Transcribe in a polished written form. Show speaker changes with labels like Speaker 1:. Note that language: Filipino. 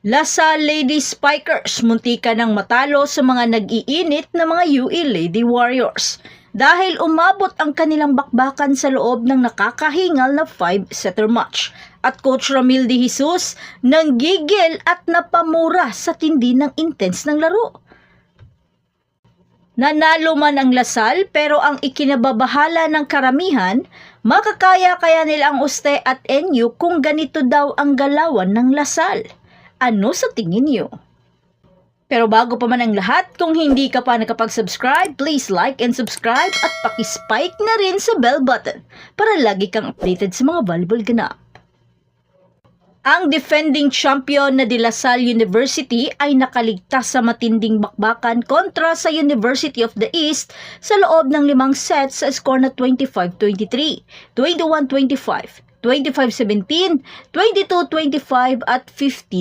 Speaker 1: Lasal Lady Spikers muntika ng matalo sa mga nag-iinit na mga UE Lady Warriors dahil umabot ang kanilang bakbakan sa loob ng nakakahingal na 5-setter match at Coach Ramil De Jesus nanggigil at napamura sa tindi ng intense ng laro. Nanalo man ang Lasal pero ang ikinababahala ng karamihan, makakaya kaya nila ang Uste at NU kung ganito daw ang galawan ng Lasal. Ano sa tingin niyo? Pero bago pa man ang lahat, kung hindi ka pa nakapag-subscribe, please like and subscribe at pakispike na rin sa bell button para lagi kang updated sa mga volleyball ganap. Ang defending champion na De La Salle University ay nakaligtas sa matinding bakbakan kontra sa University of the East sa loob ng 5 sets sa score na 25-23, 21-25, 25-17, 22-25 at 15